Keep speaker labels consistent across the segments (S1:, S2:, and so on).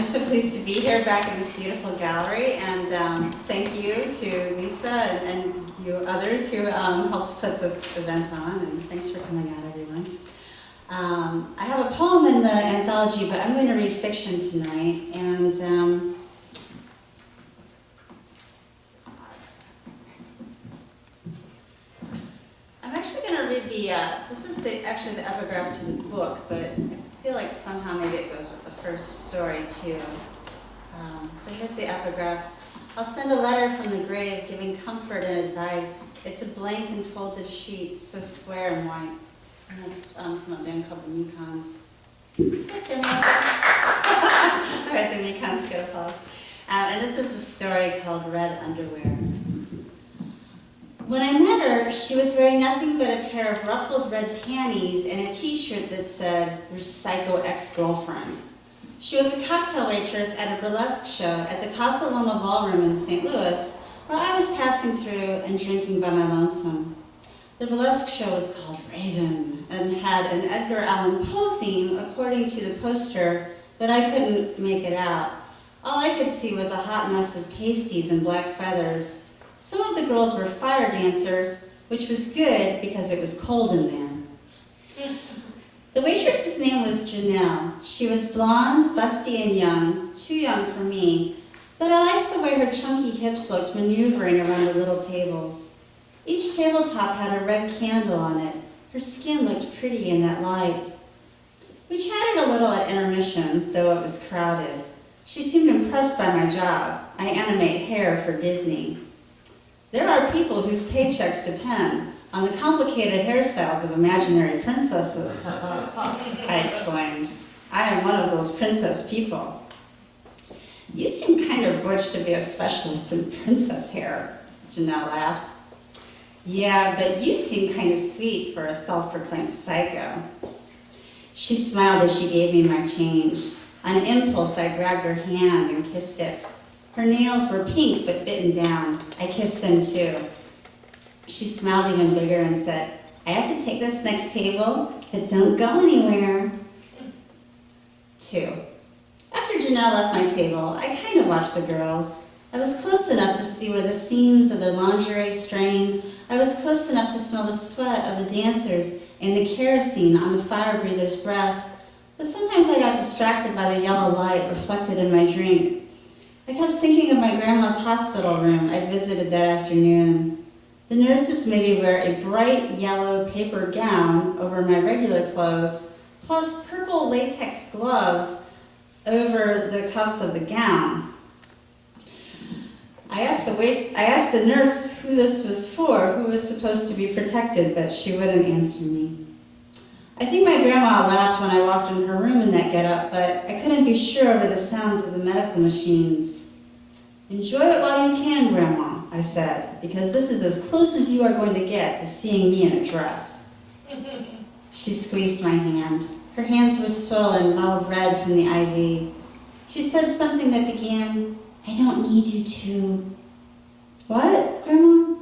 S1: I'm so pleased to be here back in this beautiful gallery, and thank you to Lisa and you others who helped put this event on, and thanks for coming out, everyone. I have a poem in the anthology, but I'm going to read fiction tonight, and I'm actually going to read this is actually the epigraph to the book, but I feel like somehow maybe it goes with the first story too. So here's the epigraph. I'll send a letter from the grave giving comfort and advice. It's a blank and folded sheet, so square and white. And it's from a band called the Mekons. You guys hear me? All right, the Mekons get applause. And this is the story called Red Underwear. When I met her, she was wearing nothing but a pair of ruffled red panties and a t-shirt that said, "Your psycho ex-girlfriend." She was a cocktail waitress at a burlesque show at the Casa Loma Ballroom in St. Louis, where I was passing through and drinking by my lonesome. The burlesque show was called Raven and had an Edgar Allan Poe theme according to the poster, but I couldn't make it out. All I could see was a hot mess of pasties and black feathers. Some of the girls were fire dancers, which was good because it was cold in there. The waitress's name was Janelle. She was blonde, busty, and young, too young for me, but I liked the way her chunky hips looked maneuvering around the little tables. Each tabletop had a red candle on it. Her skin looked pretty in that light. We chatted a little at intermission, though it was crowded. She seemed impressed by my job. I animate hair for Disney. There are people whose paychecks depend on the complicated hairstyles of imaginary princesses, I explained. I am one of those princess people. You seem kind of butch to be a specialist in princess hair, Janelle laughed. Yeah, but you seem kind of sweet for a self-proclaimed psycho. She smiled as she gave me my change. On impulse, I grabbed her hand and kissed it. Her nails were pink but bitten down. I kissed them too. She smiled even bigger and said, "I have to take this next table, but don't go anywhere." 2. After Janelle left my table, I kind of watched the girls. I was close enough to see where the seams of their lingerie strained. I was close enough to smell the sweat of the dancers and the kerosene on the fire breather's breath. But sometimes I got distracted by the yellow light reflected in my drink. I kept thinking of my grandma's hospital room I visited that afternoon. The nurses made me wear a bright yellow paper gown over my regular clothes, plus purple latex gloves over the cuffs of the gown. I asked the nurse who this was for, who was supposed to be protected, but she wouldn't answer me. I think my grandma laughed when I walked in her room in that getup, but I couldn't be sure over the sounds of the medical machines. "Enjoy it while you can, Grandma," I said, because this is as close as you are going to get to seeing me in a dress. She squeezed my hand. Her hands were swollen, mild red from the IV. She said something that began, "I don't need you to..." "What, Grandma?"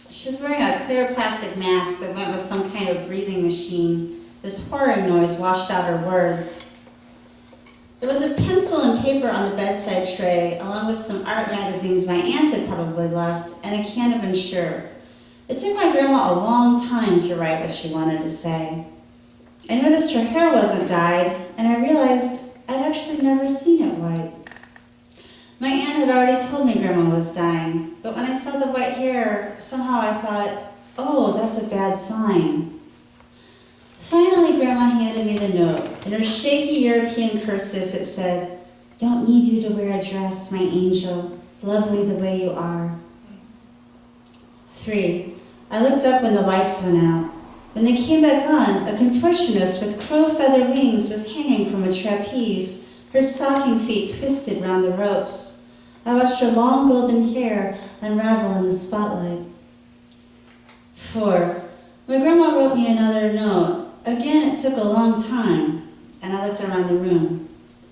S1: She was wearing a clear plastic mask that went with some kind of breathing machine. This whirring noise washed out her words. There was a pencil and paper on the bedside tray, along with some art magazines my aunt had probably left, and a can of Ensure. It took my grandma a long time to write what she wanted to say. I noticed her hair wasn't dyed, and I realized I'd actually never seen it white. My aunt had already told me Grandma was dying, but when I saw the white hair, somehow I thought, oh, that's a bad sign. Finally, Grandma handed me the note. In her shaky European cursive, it said, "Don't need you to wear a dress, my angel, lovely the way you are." 3. I looked up when the lights went out. When they came back on, a contortionist with crow feather wings was hanging from a trapeze, her stocking feet twisted round the ropes. I watched her long golden hair unravel in the spotlight. 4. My grandma wrote me another note. Again, it took a long time, and I looked around the room.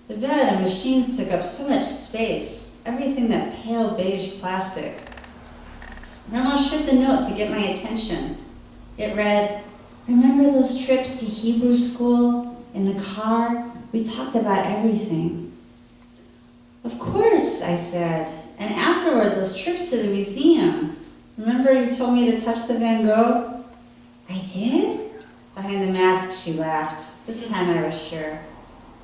S1: The bed and machines took up so much space, everything that pale beige plastic. Grandma shook the note to get my attention. It read, "Remember those trips to Hebrew school? In the car, we talked about everything." Of course, I said. And afterward, those trips to the museum. Remember you told me to touch the Van Gogh? I did? Behind the mask, she laughed. This time I was sure.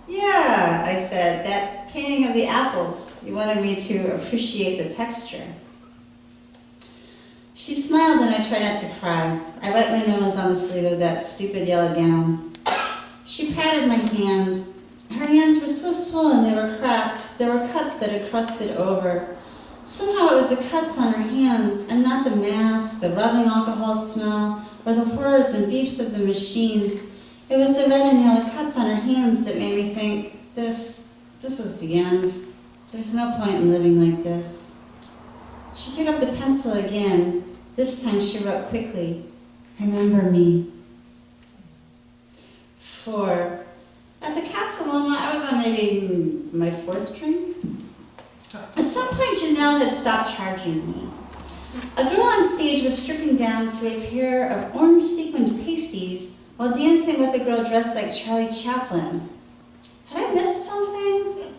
S1: Yeah, I said, that painting of the apples. You wanted me to appreciate the texture. She smiled and I tried not to cry. I wiped my nose on the sleeve of that stupid yellow gown. She patted my hand. Her hands were so swollen they were cracked. There were cuts that had crusted over. Somehow it was the cuts on her hands and not the mask, the rubbing alcohol smell, or the whirs and beeps of the machines. It was the red and yellow cuts on her hands that made me think, this is the end. There's no point in living like this. She took up the pencil again. This time she wrote quickly, remember me. 4. At the Castellana, I was on maybe my 4th drink. At some point, Janelle had stopped charging me. A girl on stage was stripping down to a pair of orange sequined pasties while dancing with a girl dressed like Charlie Chaplin. Had I missed something?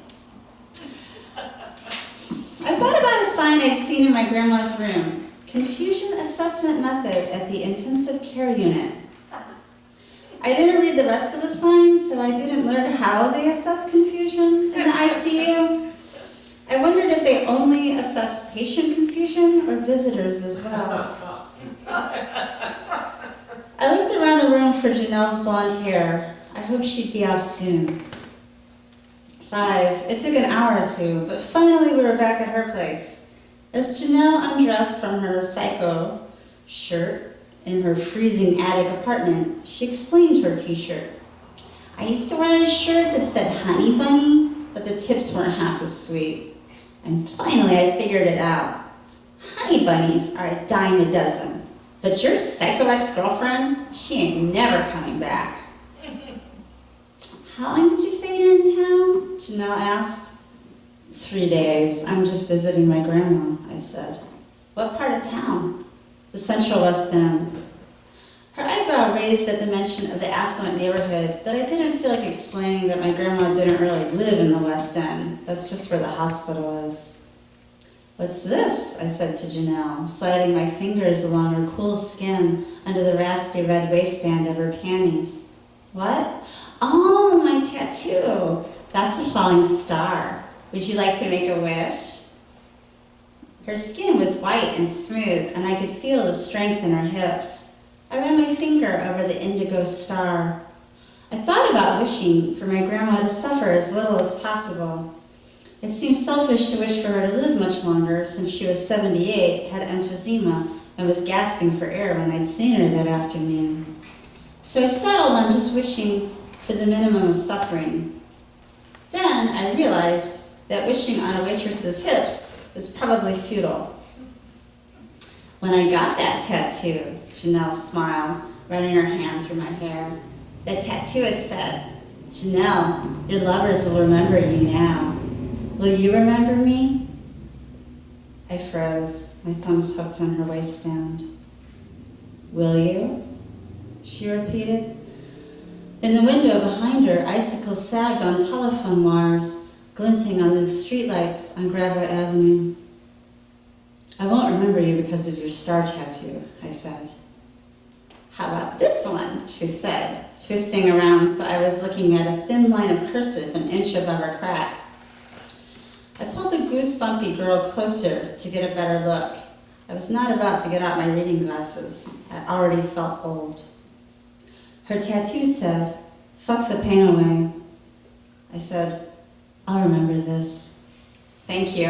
S1: I thought about a sign I'd seen in my grandma's room. Confusion Assessment Method at the Intensive Care Unit. I didn't read the rest of the sign, so I didn't learn how they assess confusion in the ICU. I wondered if they only assess patient confusion or visitors as well. I looked around the room for Janelle's blonde hair. I hoped she'd be off soon. 5. It took an hour or two, but finally we were back at her place. As Janelle undressed from her psycho shirt in her freezing attic apartment, she explained her t-shirt. I used to wear a shirt that said Honey Bunny, but the tips weren't half as sweet. And finally I figured it out. Honey bunnies are a dime a dozen, but your psycho ex-girlfriend, she ain't never coming back. How long did you say you're in town? Janelle asked. 3 days. I'm just visiting my grandma, I said. What part of town? The Central West End. Her eyebrow raised at the mention of the affluent neighborhood, but I didn't feel like explaining that my grandma didn't really live in the West End. That's just where the hospital is. What's this? I said to Janelle, sliding my fingers along her cool skin under the raspy red waistband of her panties. What? Oh, my tattoo. That's a falling star. Would you like to make a wish? Her skin was white and smooth, and I could feel the strength in her hips. I ran my finger over the indigo star. I thought about wishing for my grandma to suffer as little as possible. It seemed selfish to wish for her to live much longer, since she was 78, had emphysema, and was gasping for air when I'd seen her that afternoon. So I settled on just wishing for the minimum of suffering. Then I realized that wishing on a waitress's hips was probably futile. When I got that tattoo, Janelle smiled, running her hand through my hair. The tattooist said, Janelle, your lovers will remember you now. Will you remember me? I froze, my thumbs hooked on her waistband. Will you? She repeated. In the window behind her, icicles sagged on telephone wires, glinting on the streetlights on Gravois Avenue. I won't remember you because of your star tattoo, I said. How about this one, she said, twisting around so I was looking at a thin line of cursive an inch above her crack. I pulled the goosebumpy girl closer to get a better look. I was not about to get out my reading glasses. I already felt old. Her tattoo said, fuck the pain away. I said, I'll remember this. Thank you.